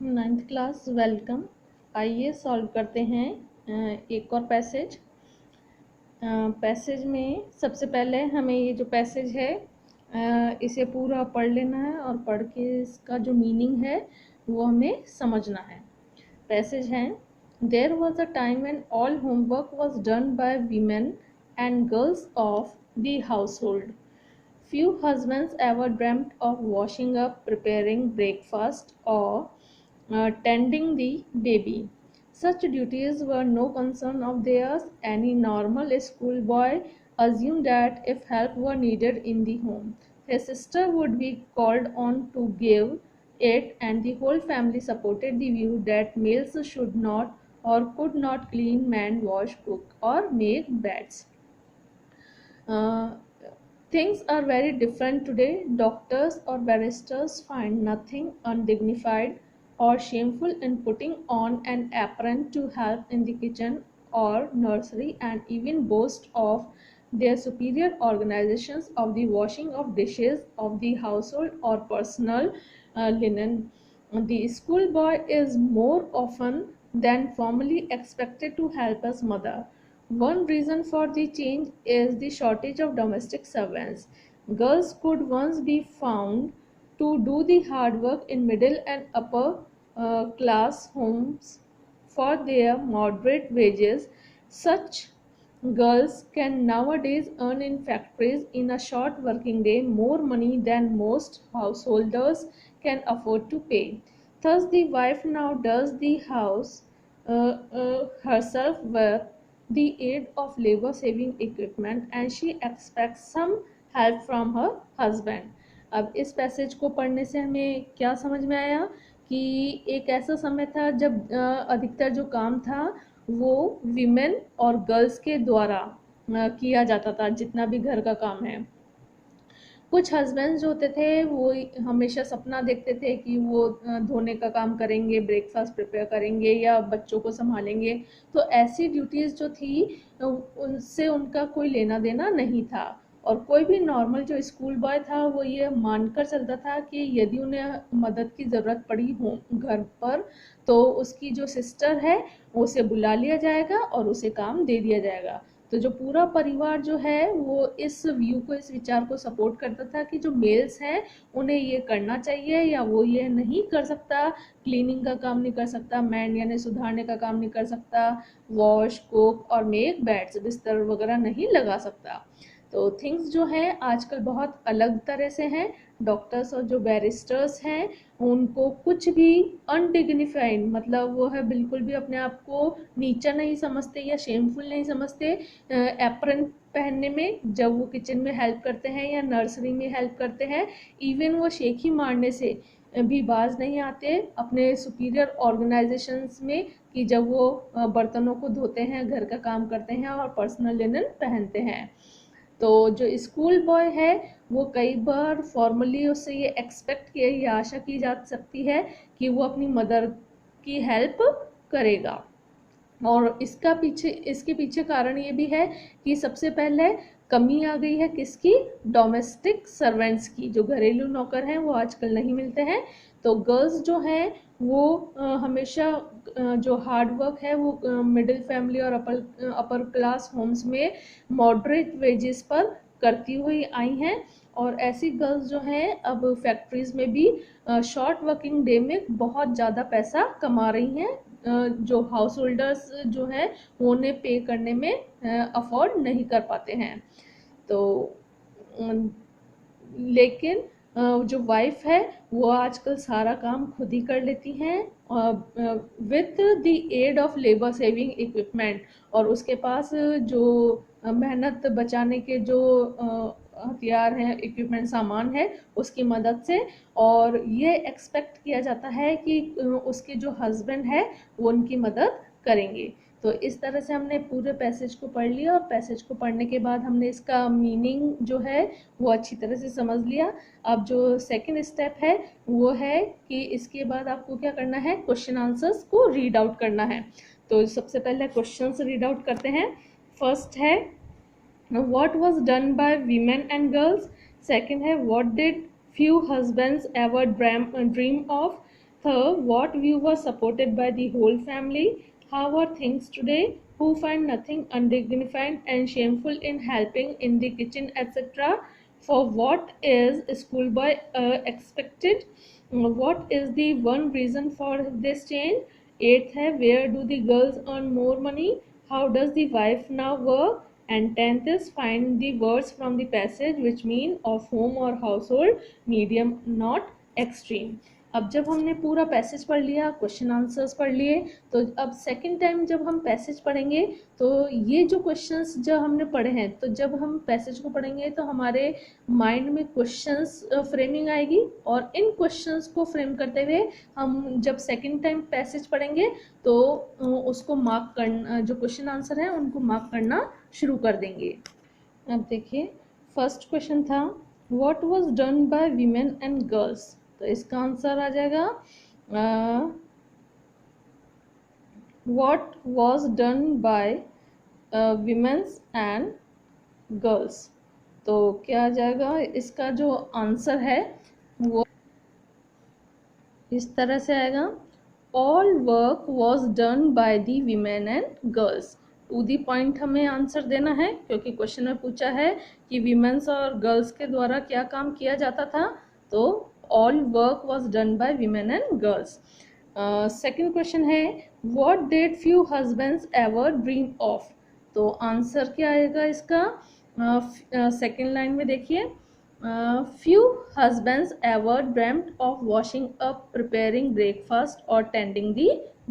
Ninth class welcome. आइए solve करते हैं एक और पैसेज। पैसेज में सबसे पहले हमें ये जो पैसेज है इसे पूरा पढ़ लेना है और पढ़ के इसका जो मीनिंग है वो हमें समझना है। पैसेज है, there was a time when all homework was done by women and girls of the household. Few husbands ever dreamt of washing up, preparing breakfast, or tending the baby. Such duties were no concern of theirs. Any normal schoolboy assumed that if help were needed in the home, his sister would be called on to give it, and the whole family supported the view that males should not or could not clean, man, wash, cook, or make beds. Uh, Things are very different today. Doctors or barristers find nothing undignified or shameful in putting on an apron to help in the kitchen or nursery, and even boast of their superior organizations of the washing of dishes of the household or personal linen. The schoolboy is more often than formerly expected to help his mother. One reason for the change is the shortage of domestic servants. Girls could once be found to do the hard work in middle and upper class homes for their moderate wages. Such girls can nowadays earn in factories in a short working day more money than most householders can afford to pay. Thus, the wife now does the house herself with the aid of labor saving equipment, and she expects some help from her husband. अब इस passage को पढ़ने से हमें क्या समझ में आया कि एक ऐसा समय था जब अधिकतर जो काम था वो विमेन और गर्ल्स के द्वारा किया जाता था, जितना भी घर का काम है। कुछ हस्बैंड्स जो होते थे वो हमेशा सपना देखते थे कि वो धोने का काम करेंगे, ब्रेकफास्ट प्रिपेयर करेंगे या बच्चों को संभालेंगे। तो ऐसी ड्यूटीज़ जो थी उनसे उनका कोई लेना देना नहीं था, और कोई भी नॉर्मल जो स्कूल बॉय था वो ये मानकर चलता था कि यदि उन्हें मदद की ज़रूरत पड़ी हो घर पर तो उसकी जो सिस्टर है उसे बुला लिया जाएगा और उसे काम दे दिया जाएगा। तो जो पूरा परिवार जो है वो इस व्यू को, इस विचार को सपोर्ट करता था कि जो मेल्स हैं उन्हें ये करना चाहिए या वो ये नहीं कर सकता, क्लीनिंग का काम नहीं कर सकता, मैन यानी सुधारने का काम नहीं कर सकता, वॉश, कुक और मेक बेड्स, बिस्तर वगैरह नहीं लगा सकता। तो थिंग्स जो हैं आजकल बहुत अलग तरह से हैं। डॉक्टर्स और जो बैरिस्टर्स हैं उनको कुछ भी अनडिग्निफाइड, मतलब वो है बिल्कुल भी अपने आप को नीचा नहीं समझते या शेमफुल नहीं समझते एप्रन पहनने में जब वो किचन में हेल्प करते हैं या नर्सरी में हेल्प करते हैं। इवन वो शेखी मारने से भी बाज नहीं आते अपने सुपीरियर ऑर्गेनाइजेशंस में कि जब वो बर्तनों को धोते हैं, घर का काम करते हैं और पर्सनल लिनन पहनते हैं। तो जो स्कूल बॉय है वो कई बार फॉर्मली उससे ये एक्सपेक्ट किया या आशा की जा सकती है कि वो अपनी मदर की हेल्प करेगा। और इसके पीछे कारण ये भी है कि सबसे पहले कमी आ गई है किसकी, डोमेस्टिक सर्वेंट्स की। जो घरेलू नौकर हैं वो आजकल नहीं मिलते हैं। तो गर्ल्स जो हैं वो हमेशा जो हार्ड वर्क है वो मिडिल फैमिली और अपर क्लास होम्स में मॉडरेट वेजेस पर करती हुई आई हैं, और ऐसी गर्ल्स जो हैं अब फैक्ट्रीज में भी शॉर्ट वर्किंग डे में बहुत ज़्यादा पैसा कमा रही हैं, जो हाउस होल्डर्स जो हैं वो उन्हें पे करने में अफोर्ड नहीं कर पाते हैं। तो लेकिन जो वाइफ है वो आजकल सारा काम खुद ही कर लेती हैं with the aid of labour saving equipment, और उसके पास जो मेहनत बचाने के जो हथियार हैं, इक्विपमेंट, सामान है, उसकी मदद से। और ये एक्सपेक्ट किया जाता है कि उसके जो हस्बैंड है वो उनकी मदद करेंगे। तो इस तरह से हमने पूरे पैसेज को पढ़ लिया, और पैसेज को पढ़ने के बाद हमने इसका मीनिंग जो है वो अच्छी तरह से समझ लिया। अब जो सेकंड स्टेप है वो है कि इसके बाद आपको क्या करना है, क्वेश्चन आंसर्स को रीड आउट करना है। तो सबसे पहले क्वेश्चंस रीड आउट करते हैं। फर्स्ट है what was done by women and girls. Second है what did few husbands ever dream of. Third, what view was supported by the whole family? How are things today? Who find nothing undignified and shameful in helping in the kitchen, etc.? For what is schoolboy expected? What is the one reason for this change? Eighth है, where do the girls earn more money? How does the wife now work? And 10th is find the words from the passage which mean of home or household, medium not extreme. अब जब हमने पूरा passage पढ़ लिया, question answers पढ़ लिए, तो अब सेकंड टाइम जब हम पैसेज पढ़ेंगे तो ये जो क्वेश्चंस जो हमने पढ़े हैं, तो जब हम पैसेज को पढ़ेंगे तो हमारे माइंड में क्वेश्चंस फ्रेमिंग आएगी, और इन क्वेश्चंस को फ्रेम करते हुए हम जब सेकंड टाइम पैसेज पढ़ेंगे तो उसको मार्क करना, जो क्वेश्चन आंसर है उनको मार्क करना शुरू कर देंगे। अब देखिए फर्स्ट क्वेश्चन था what was done by women and girls, तो इसका आंसर आ जाएगा what was done by women's and girls. तो क्या आ जाएगा, इसका जो आंसर है वो इस तरह से आएगा, all work was done by the women and girls. To the point हमें आंसर देना है, क्योंकि क्वेश्चन में पूछा है कि वीमेन्स और गर्ल्स के द्वारा क्या काम किया जाता था, तो all work was done by women and girls. Second question है what did few husbands ever dream of, तो आंसर क्या आएगा इसका, सेकेंड लाइन में देखिए, few husbands ever dreamt of washing up, preparing breakfast और tending the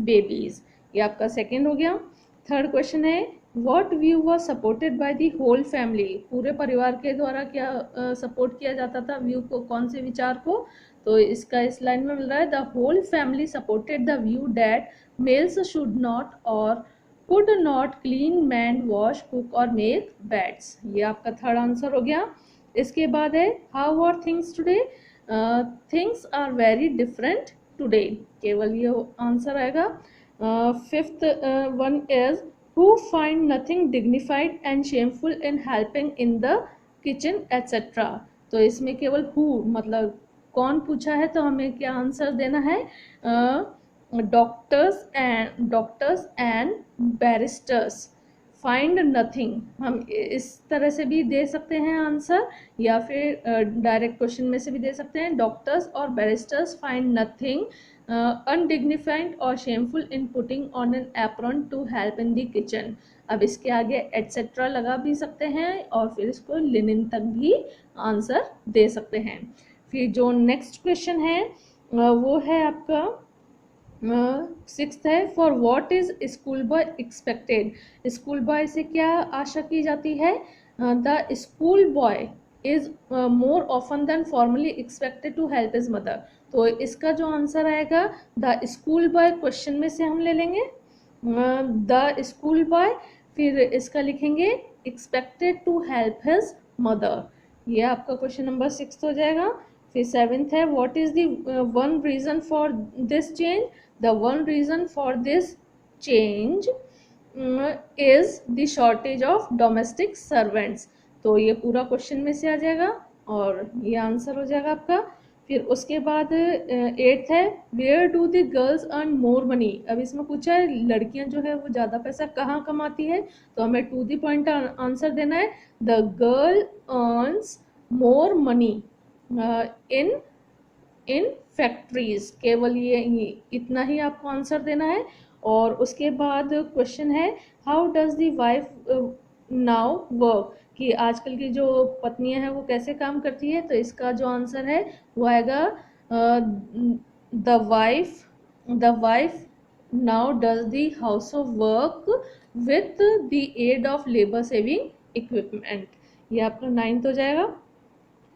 babies। ये आपका सेकेंड हो गया। थर्ड क्वेश्चन है what view was supported by the whole family, पूरे परिवार के द्वारा क्या सपोर्ट किया जाता था व्यू को, कौन से विचार को, तो इसका इस लाइन में मिल रहा है the whole family supported the view that males should not और could not clean, mend, wash, cook और make beds। ये आपका थर्ड आंसर हो गया। इसके बाद है how are things today, things are very different today, केवल ये आंसर आएगा। Fifth one is who find nothing dignified and shameful in helping in the kitchen etcetera, तो इसमें केवल हु मतलब कौन पूछा है, तो हमें क्या आंसर देना है, doctors and barrister's find nothing, हम इस तरह से भी दे सकते हैं आंसर, या फिर डायरेक्ट क्वेश्चन में से भी दे सकते हैं, डॉक्टर्स और बैरिस्टर्स फाइंड नथिंग अनडिग्निफाइड और shameful in putting on an apron to help in the kitchen. अब इसके आगे एटसेट्रा लगा भी सकते हैं और फिर इसको लिनिन तक भी आंसर दे सकते हैं। फिर जो नेक्स्ट क्वेश्चन है वो है आपका सिक्स्थ है for what is school boy expected, school boy से क्या आशा की जाती है, the school boy is more often than formerly expected to help his mother, तो इसका जो आंसर आएगा द स्कूल बॉय क्वेश्चन में से हम ले लेंगे द स्कूल बॉय, फिर इसका लिखेंगे expected to help his mother, ये आपका क्वेश्चन नंबर 6 हो जाएगा। फिर सेवेंथ है what is the one reason for this change, the one reason for this change is the shortage of domestic servants, तो ये पूरा क्वेश्चन में से आ जाएगा और ये आंसर हो जाएगा आपका। फिर उसके बाद एट्थ है where do the girls earn more money, अब इसमें पूछा है लड़कियां जो है वो ज़्यादा पैसा कहाँ कमाती है, तो हमें टू द पॉइंट आंसर देना है the girl earns more money in factories, केवल ये इतना ही आपको आंसर देना है। और उसके बाद क्वेश्चन है how does the wife now work, कि आजकल की जो पत्नियां हैं वो कैसे काम करती है, तो इसका जो आंसर है वो आएगा the wife now does the house of work with the aid of labour saving equipment, ये आपका 9th हो जाएगा।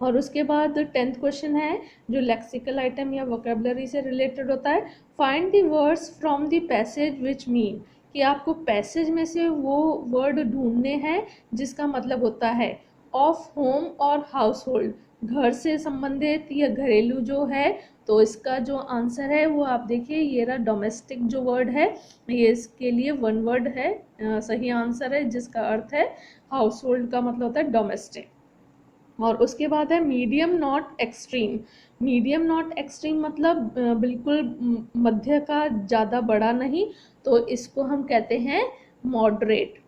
और उसके बाद 10th क्वेश्चन है जो लेक्सिकल आइटम या वोकेबलरी से रिलेटेड होता है, find the words from the passage which mean, कि आपको पैसेज में से वो वर्ड ढूंढने हैं जिसका मतलब होता है ऑफ होम और हाउस होल्ड, घर से संबंधित या घरेलू जो है, तो इसका जो आंसर है वो आप देखिए ये रहा डोमेस्टिक जो वर्ड है, ये इसके लिए वन वर्ड है, सही आंसर है जिसका अर्थ है हाउस होल्ड का मतलब होता है डोमेस्टिक। और उसके बाद है medium not extreme. Medium not extreme मतलब बिल्कुल मध्य का, ज़्यादा बड़ा नहीं, तो इसको हम कहते हैं मॉडरेट।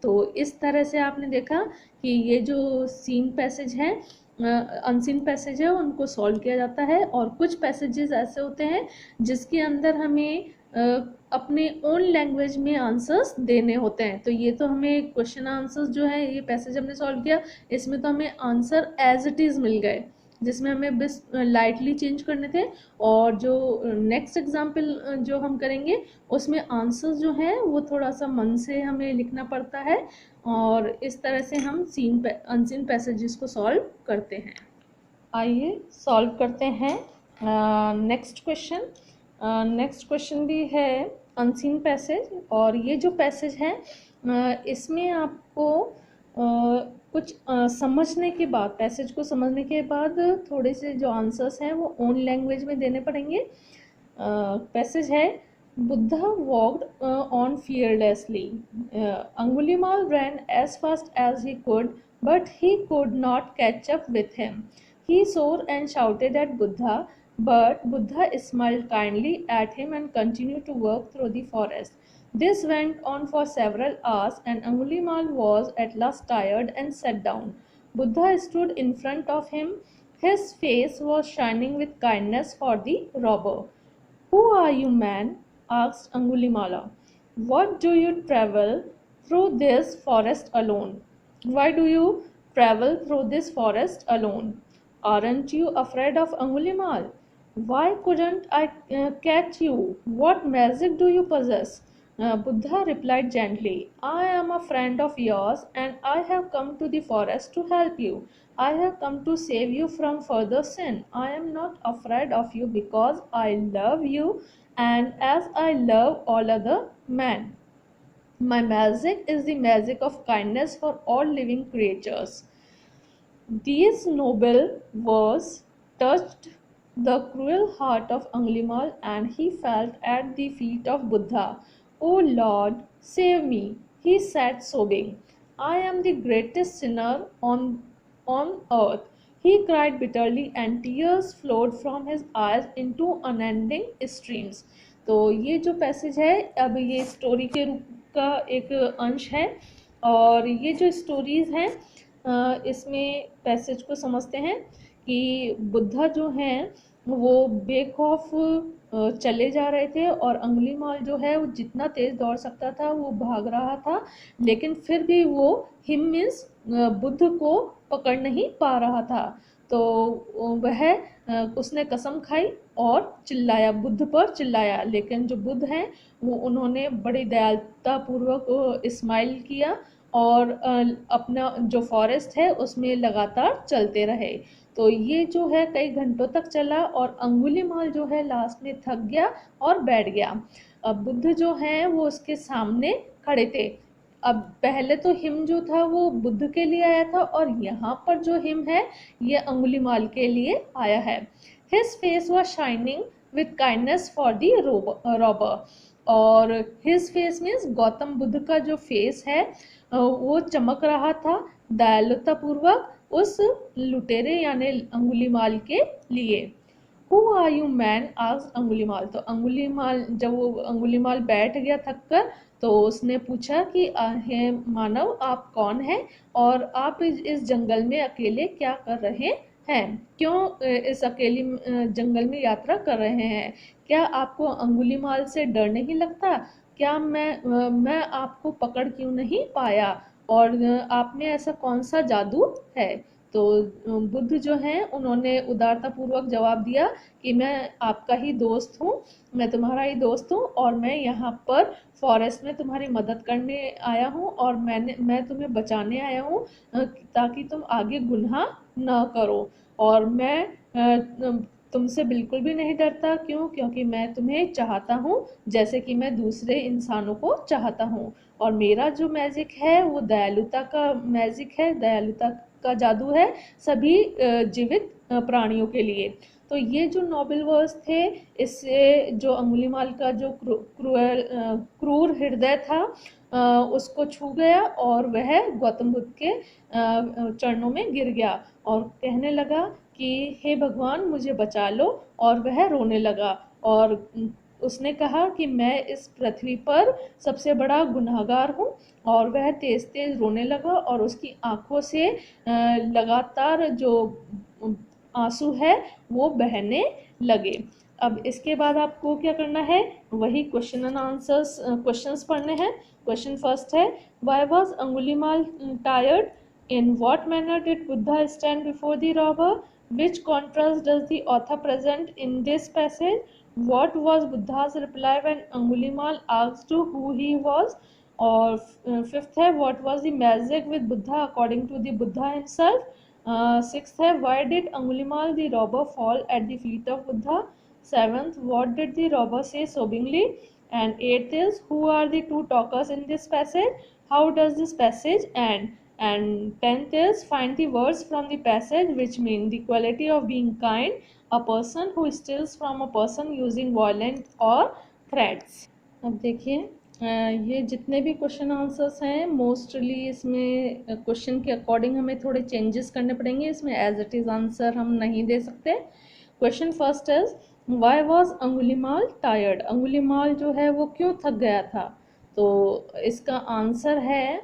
तो इस तरह से आपने देखा कि ये जो सीन पैसेज है, अनसीन पैसेज है, उनको सॉल्व किया जाता है। और कुछ पैसेजेस ऐसे होते हैं जिसके अंदर हमें अपने ओन लैंग्वेज में आंसर्स देने होते हैं। तो ये तो हमें क्वेश्चन आंसर्स जो है, ये पैसेज हमने सॉल्व किया, इसमें तो हमें आंसर एज इट इज़ मिल गए, जिसमें हमें बस लाइटली चेंज करने थे। और जो नेक्स्ट एग्जाम्पल जो हम करेंगे उसमें आंसर्स जो हैं वो थोड़ा सा मन से हमें लिखना पड़ता है। और इस तरह से हम अनसीन पैसेजेस को सॉल्व करते हैं। आइए सॉल्व करते हैं नेक्स्ट क्वेश्चन। नेक्स्ट क्वेश्चन भी है अनसीन पैसेज। और ये जो पैसेज है इसमें आपको कुछ समझने के बाद, पैसेज को समझने के बाद थोड़े से जो आंसर्स हैं वो ओन लैंग्वेज में देने पड़ेंगे। पैसेज है, Buddha walked on fearlessly. Angulimal ran as fast as he could, but he could not catch up with him. He swore and shouted at Buddha, but Buddha smiled kindly at him and continued to walk through the forest. This went on for several hours, and Angulimal was at last tired and sat down. Buddha stood in front of him. His face was shining with kindness for the robber. "Who are you, man?" asked Angulimala. "What do you travel through this forest alone? Why do you travel through this forest alone? Aren't you afraid of Angulimal? Why couldn't I catch you? What magic do you possess?" Buddha replied gently, "I am a friend of yours and I have come to the forest to help you. I have come to save you from further sin. I am not afraid of you because I love you and as I love all other men. My magic is the magic of kindness for all living creatures." These noble words touched the cruel heart of Angulimal, and he fell at the feet of Buddha. "O Lord, save me," he said, sobbing. "I am the greatest sinner on earth." He cried bitterly, and tears flowed from his eyes into unending streams. तो ये जो passage है, अब ये story के रूप का एक अंश है। और ये जो स्टोरीज हैं इसमें पैसेज को समझते हैं कि बुद्धा जो हैं वो बेखौफ चले जा रहे थे, और अंगुलीमाल जो है वो जितना तेज दौड़ सकता था वो भाग रहा था, लेकिन फिर भी वो हिम मीन्स बुद्ध को पकड़ नहीं पा रहा था। तो वह उसने कसम खाई और चिल्लाया, बुद्ध पर चिल्लाया। लेकिन जो बुद्ध हैं वो उन्होंने बड़ी दयालुता पूर्वक स्माइल किया और अपना जो फॉरेस्ट है उसमें लगातार चलते रहे। तो ये जो है कई घंटों तक चला, और अंगुलीमाल जो है लास्ट में थक गया और बैठ गया। अब बुद्ध जो हैं वो उसके सामने खड़े थे। अब पहले तो हिम जो था वो बुद्ध के लिए आया था, और यहाँ पर जो हिम है ये अंगुलीमाल के लिए आया है। His face was shining with kindness for the robber. और his face means Gautam Buddha का जो फेस है वो चमक रहा था दयालुता पूर्वक उस लुटेरे यानी अंगुलीमाल के लिए। "Who are you, man?" asked Angulimal. तो अंगुलीमाल, जब वो अंगुलीमाल बैठ गया थक कर, तो उसने पूछा कि हे मानव, आप कौन हैं और आप इस जंगल में अकेले क्या कर रहे हैं? क्यों इस अकेली जंगल में यात्रा कर रहे हैं? क्या आपको अंगुलीमाल से डर नहीं लगता? क्या मैं आपको पकड़ क्यों नहीं पाया? और आपने ऐसा कौन सा जादू है? तो बुद्ध जो हैं उन्होंने उदारतापूर्वक जवाब दिया कि मैं आपका ही दोस्त हूँ, मैं तुम्हारा ही दोस्त हूँ, और मैं यहाँ पर फॉरेस्ट में तुम्हारी मदद करने आया हूँ, और मैं तुम्हें बचाने आया हूँ ताकि तुम आगे गुनाह न करो। और मैं तुमसे बिल्कुल भी नहीं डरता। क्यों? क्योंकि मैं तुम्हें चाहता हूँ जैसे कि मैं दूसरे इंसानों को चाहता हूँ। और मेरा जो मैजिक है वो दयालुता का मैजिक है, दयालुता का जादू है सभी जीवित प्राणियों के लिए। तो ये जो नोबल वर्ड्स थे, इससे जो अंगुलीमाल का जो क्रूर हृदय था उसको छू गया और वह गौतम बुद्ध के चरणों में गिर गया और कहने लगा कि हे भगवान मुझे बचा लो, और वह रोने लगा और उसने कहा कि मैं इस पृथ्वी पर सबसे बड़ा गुनहगार हूँ। और वह तेज तेज रोने लगा और उसकी आंखों से लगातार जो आंसू है वो बहने लगे। अब इसके बाद आपको क्या करना है, वही क्वेश्चन एंड आंसर्स क्वेश्चंस पढ़ने हैं। क्वेश्चन फर्स्ट है, why was Angulimal tired? In what manner did Buddha stand before the robber? Which contrast does the author present in this passage? What was Buddha's reply when Angulimal asked who he was? और fifth है, what was the magic with Buddha according to the Buddha himself? Sixth है, why did Angulimal the robber fall at the feet of Buddha? Seventh, what did the robber say sobbingly? And eighth is, who are the two talkers in this passage? How does this passage end? And 10th is, find the words from the passage which mean the quality of being kind, a person who steals from a person using violence or threats. अब देखिए ये जितने भी question answers हैं mostly इसमें question के according हमें थोड़े चेंजेस करने पड़ेंगे, इसमें एज इट इज़ आंसर हम नहीं दे सकते। Question first is, why was Angulimal tired? Angulimal जो है वो क्यों थक गया था? तो इसका आंसर है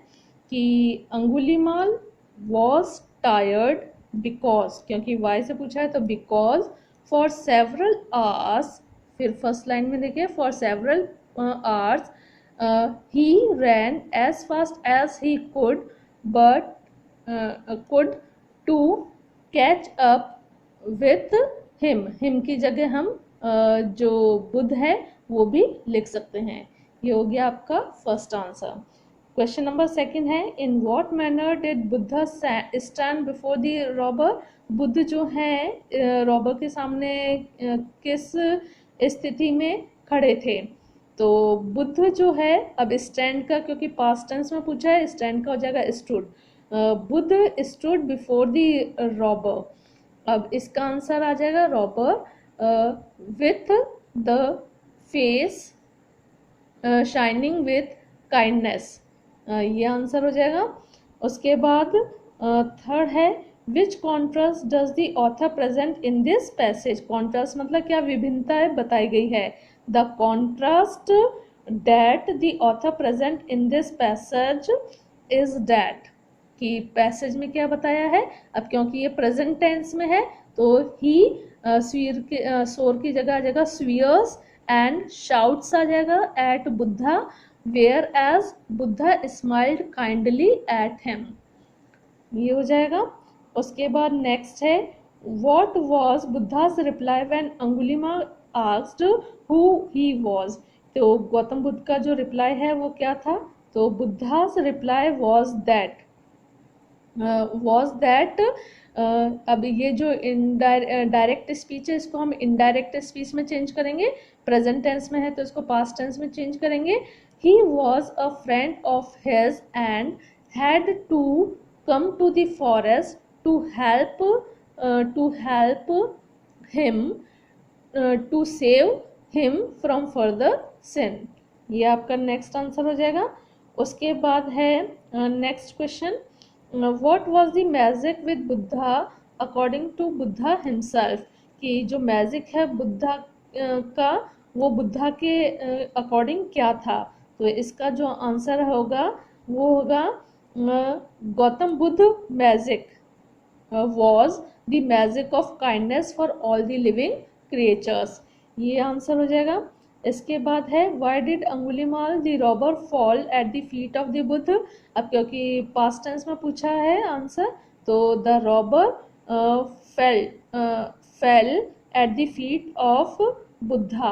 कि अंगुलीमाल वॉज टायर्ड बिकॉज, क्योंकि वाई से पूछा है तो बिकॉज फॉर सेवरल आवर्स, फिर फर्स्ट लाइन में देखिए, for several hours he ran as fast as he could but could to catch up with him की जगह हम जो बुद्ध है वो भी लिख सकते हैं। ये हो गया आपका first answer. Question number second है, in what manner did Buddha stand before the robber? Buddha जो है रॉबर के सामने किस स्थिति में खड़े थे? तो बुद्ध जो है, अब स्टैंड का क्योंकि पास्ट टेंस में पूछा है, स्टैंड का हो जाएगा stood. Buddha stood before the robber. अब इसका आंसर आ जाएगा robber with the face shining with kindness, ये आंसर हो जाएगा। उसके बाद थर्ड है, which contrast does the author present in this passage? Contrast मतलब क्या विभिन्नताएं बताई गई है? The contrast that the author present in this passage is that, कि पैसेज में क्या बताया है? अब क्योंकि ये प्रेजेंट टेंस में है तो ही शोर की जगह आ जाएगा स्वीयर्स एंड शाउट्स आ जाएगा at Buddha, whereas Buddha smiled kindly at him, ये हो जाएगा। उसके बाद नेक्स्ट है, what was बुद्धा's reply when Angulimal asked who he was? तो गौतम बुद्ध का जो रिप्लाई है वो क्या था? तो बुद्धा's reply was that अब ये जो डायरेक्ट स्पीच है इसको हम इनडायरेक्ट स्पीच में चेंज करेंगे, प्रेजेंट टेंस में है तो इसको पास्ट टेंस में चेंज करेंगे। He was a friend of his and had to come to the forest to help him to save him from further sin, ये आपका नेक्स्ट आंसर हो जाएगा। उसके बाद है next question, what was the magic with Buddha according to Buddha himself? कि जो magic है बुद्धा का वो बुद्धा के अकॉर्डिंग क्या था? तो इसका जो आंसर होगा वो होगा Gautam Buddha magic was the magic of kindness for all the living creatures, ये आंसर हो जाएगा। इसके बाद है, why did Angulimal the robber fall at the feet of the Buddha? अब क्योंकि पास्ट टेंस में पूछा है आंसर तो the robber fail at the feet of Buddha,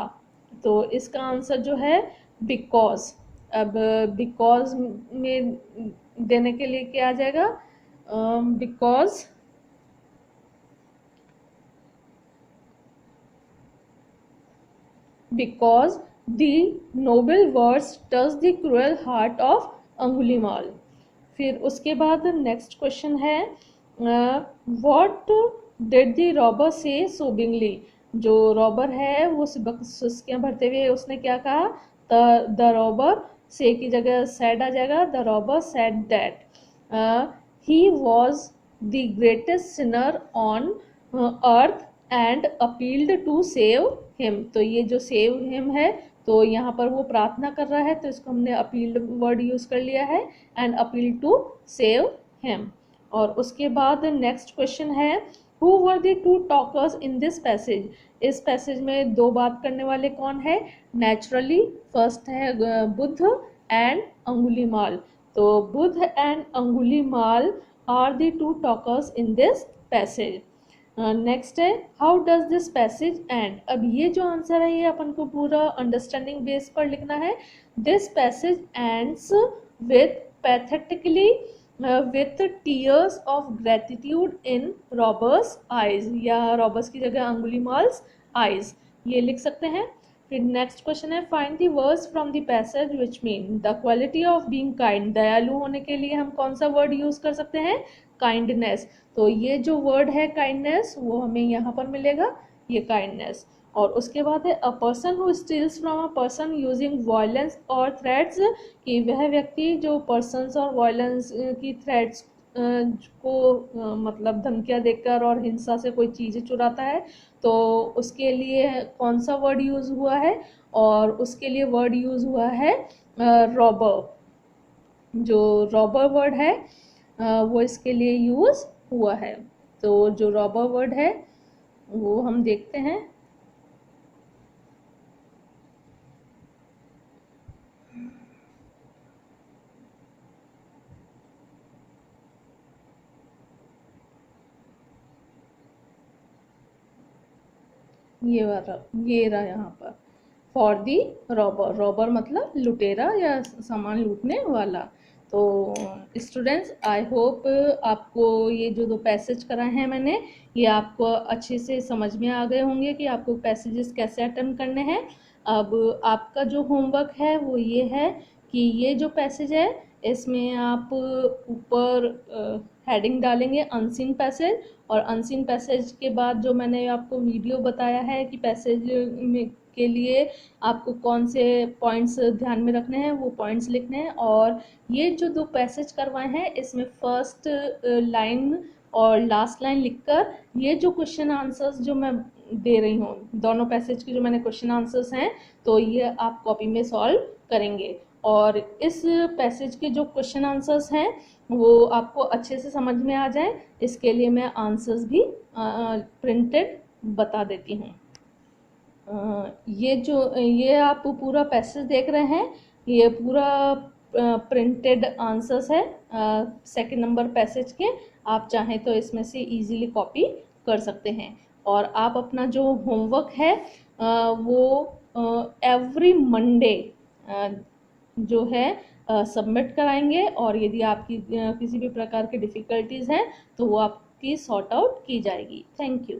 तो इसका आंसर जो है बिकॉज। अब बिकॉज में देने के लिए क्या आ जाएगा? because the noble words touch the cruel heart of Angulimal. फिर उसके बाद नेक्स्ट क्वेश्चन है, what डिड द रॉबर से सोबिंगली, जो रॉबर है वो सुस्कियां भरते हुए उसने क्या कहा, द रॉबर से की जगह सैड आ जाएगा, the robber said that he was the greatest sinner on earth and appealed to save him. तो ये जो सेव हिम है, तो यहाँ पर वो प्रार्थना कर रहा है, तो इसको हमने अपील्ड वर्ड यूज कर लिया है, and appeal to save him. और उसके बाद नेक्स्ट क्वेश्चन है, who were the two talkers in this passage. इस पैसेज में दो बात करने वाले कौन है, नेचुरली फर्स्ट है बुद्ध एंड अंगुलीमाल। तो Buddha and Angulimal are the two talkers in this passage. Next है, how does this passage end. अब ये जो आंसर है ये अपन को पूरा अंडरस्टैंडिंग बेस पर लिखना है। This passage ends with pathetically with tears of gratitude in robbers eyes, या रॉबर्स की जगह अंगुलीमाल्स आइज, ये लिख सकते हैं। फिर नेक्स्ट क्वेश्चन है, find the words from the passage which mean the quality of being kind. दयालु होने के लिए हम कौन सा वर्ड यूज कर सकते हैं, काइंडनेस। तो ये जो वर्ड है काइंडनेस वो हमें यहाँ पर मिलेगा, ये काइंडनेस। और उसके बाद है, a person who steels from a person using violence और थ्रेट्स, कि वह व्यक्ति जो पर्सन्स और वायलेंस की थ्रेट्स को मतलब धमकियाँ देकर और हिंसा से कोई चीज़ें चुराता है, तो उसके लिए कौन सा वर्ड यूज़ हुआ है, और उसके लिए वर्ड यूज़ हुआ है रॉबर। जो रॉबर वर्ड है वो इसके लिए यूज़ हुआ है। तो जो रॉबर वर्ड है वो हम देखते हैं। ये रहा यहाँ पर, फॉर दी रॉबर। रॉबर मतलब लुटेरा या सामान लूटने वाला। तो स्टूडेंट्स, आई होप आपको ये जो दो पैसेज कराए हैं मैंने, ये आपको अच्छे से समझ में आ गए होंगे कि आपको पैसेजेस कैसे अटेम्प्ट करने हैं। अब आपका जो होमवर्क है वो ये है कि ये जो पैसेज है इसमें आप ऊपर हेडिंग डालेंगे अनसीन पैसेज, और अनसीन पैसेज के बाद जो मैंने आपको वीडियो बताया है कि पैसेज में के लिए आपको कौन से पॉइंट्स ध्यान में रखने हैं वो पॉइंट्स लिखने हैं। और ये जो दो पैसेज करवाए हैं इसमें फर्स्ट लाइन और लास्ट लाइन लिखकर ये जो क्वेश्चन आंसर्स जो मैं दे रही हूँ, दोनों पैसेज के जो मैंने क्वेश्चन आंसर्स हैं, तो ये आप कॉपी में सॉल्व करेंगे। और इस पैसेज के जो क्वेश्चन आंसर्स हैं वो आपको अच्छे से समझ में आ जाए, इसके लिए मैं आंसर्स भी प्रिंटेड बता देती हूँ। ये आप पूरा पैसेज देख रहे हैं, ये पूरा प्रिंटेड आंसर्स है सेकंड नंबर पैसेज के। आप चाहें तो इसमें से इजीली कॉपी कर सकते हैं। और आप अपना जो होमवर्क है वो एवरी मंडे जो है सबमिट कराएंगे, और यदि आपकी किसी भी प्रकार की डिफ़िकल्टीज़ हैं तो वो आपकी सॉर्ट आउट की जाएगी। Thank you.